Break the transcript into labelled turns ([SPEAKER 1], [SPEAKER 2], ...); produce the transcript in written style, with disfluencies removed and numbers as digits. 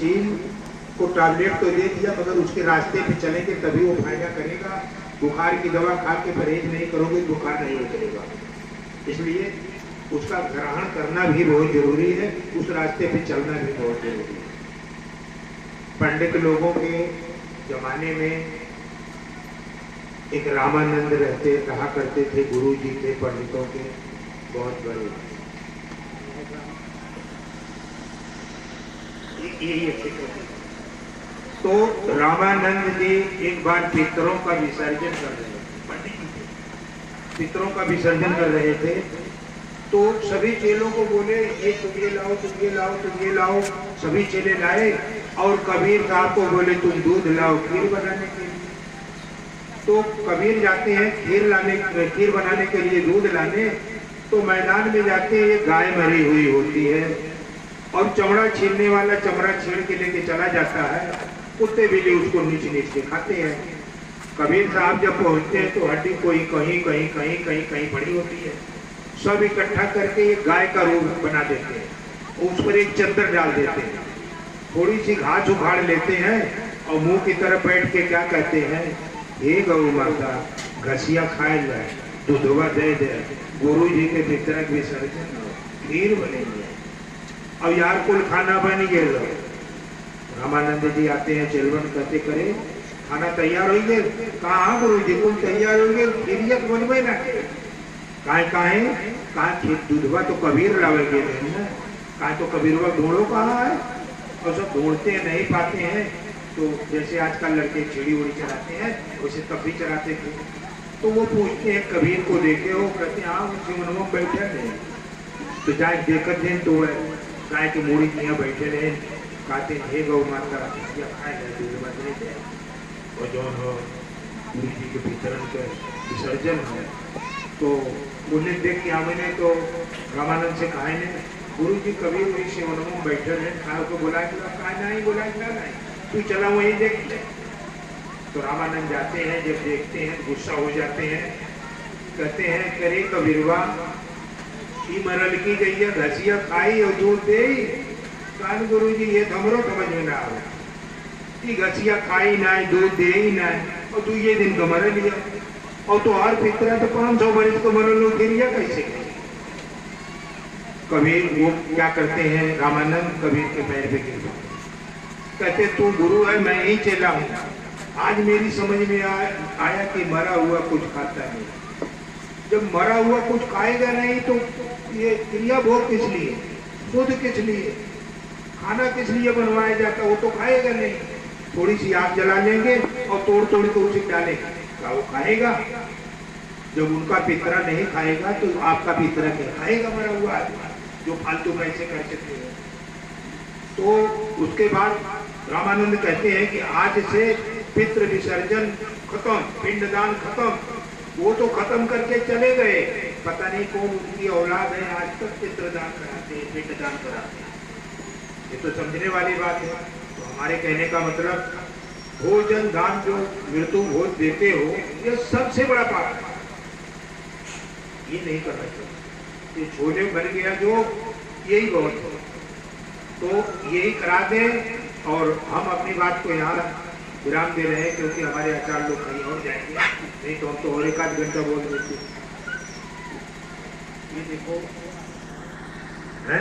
[SPEAKER 1] चीन को टैबलेट तो दे दिया, मगर उसके रास्ते पे चलेंगे तभी वो फायदा करेगा। बुखार की दवा खा के परहेज नहीं करोगे बुखार नहीं उतरेगा। इसलिए उसका ग्रहण करना भी बहुत जरूरी है, उस रास्ते पे चलना भी बहुत जरूरी है। पंडित लोगों के जमाने में एक रामानंद रहा करते थे, गुरु जी थे पंडितों के बहुत बड़े। यही तो रामानंद जी एक बार पितरों का विसर्जन कर रहे थे, पंडित जी थे, पितरों का विसर्जन कर रहे थे। तो सभी चेलों को बोले ये तुम ये लाओ, तुम ये लाओ, तुम ये लाओ। सभी चेले लाए और कबीर साहब को बोले तुम दूध लाओ खीर बनाने के लिए। तो कबीर जाते हैं खीर बनाने के लिए दूध लाने। तो मैदान में जाते हैं, एक गाय मरी हुई होती है और चमड़ा छीलने वाला चमड़ा छील के लेके चला जाता है। कुत्ते बिल्ली उसको नीच नीच के खाते हैं। कबीर साहब जब पहुंचते हैं तो हड्डी कोई कहीं कहीं कहीं कहीं कहीं पड़ी होती है। सब इकट्ठा करके एक गाय का रूप बना देते हैं, उस पर एक चद्दर डाल देते हैं, थोड़ी सी घास उखाड़ लेते हैं और मुंह की तरफ बैठ के क्या कहते हैं, हे गौ माता घसिया खाए जाए, दूधवा दे दे, गुरु जी के पितरक विसर्जन खीर बनेंगे। अब यार कुल खाना बन गया। रामानंद जी आते हैं, चेलवन कहते करे खाना तैयार हो गए। कहाँ गुरु जी कुल तैयार हो गए, खीरियत बनवे ना काहे दूधवा तो कबीर लावेंगे काहे तो कबीरवा ढूंढो कहाँ है। और सब ढूंढते नहीं पाते हैं। तो जैसे आजकल लड़के चिड़ी उड़ी चराते हैं वैसे तब भी चराते थे। तो वो पूछते हैं कबीर को देखे हो, कहते हैं हाँ जीवनों बैठे रहे। तो जाए देखते हैं तो गाय के मूड़ी यहाँ बैठे रहे, कहते हे गौ माता खाए गए दूध बदले थे और जो गुरु जी के वितरण के विसर्जन है। तो उन्हें देख के मैंने तो रामानंद से कहा ने गुरु जी कबीर वही सेवनों में बैठे रहे, खाओ को बुला के कहा नहीं बुला नहीं तू चला वही देख ले। तो रामानंद जाते हैं, जब देखते हैं गुस्सा हो जाते हैं, कहते हैं करे कबीरवा की मरल की गई है घसिया खाई और दूध दे। कान गुरु जी ये हमरो समझ में ना आवे कि घसिया खाई ना दूध दे ही ना और तू ये दिन का मर लिया और तो और पितरा तो 500 बरस को मरल गिरिया कैसे। कबीर वो क्या करते हैं, रामानंद कबीर के पैर पे गिर जाते, कहते तू गुरु है मैं ही चेला हूँ। आज मेरी समझ में आया कि मरा हुआ कुछ खाता नहीं। जब मरा हुआ कुछ खाएगा नहीं तो ये क्रिया भोग किस लिए, शुद्ध किस लिए, खाना किस लिए बनवाया जाता, वो तो खाएगा नहीं। थोड़ी सी आग जला लेंगे और तोड़ तोड़ के उसे डालेंगे, क्या वो खाएगा। जब उनका पितरा नहीं खाएगा तो आपका पितरा क्या खाएगा, मरा हुआ आदमी जो फालतू पैसे खर्च थे। तो उसके बाद रामानंद कहते हैं कि आज से पितृ विसर्जन खत्म, पिंडदान खत्म। वो तो खत्म करके चले गए, पता नहीं कौन उनकी औलाद है आज तक पितृदान कराते हैं, पिंडदान कराते हैं। ये तो समझने वाली बात है। तो हमारे कहने का मतलब भोजन दान जो मृत्यु भोज देते हो ये सबसे बड़ा पाप है, ये नहीं करना चाहिए। ये छोले बन गया जो यही बहुत है, तो यही करा दें। और हम अपनी बात को यहाँ विराम दे रहे हैं क्योंकि हमारे आचार्य लोग कहीं और जाएंगे, नहीं तो हम तो और 1 आध घंटा बोल देते। ये देखो है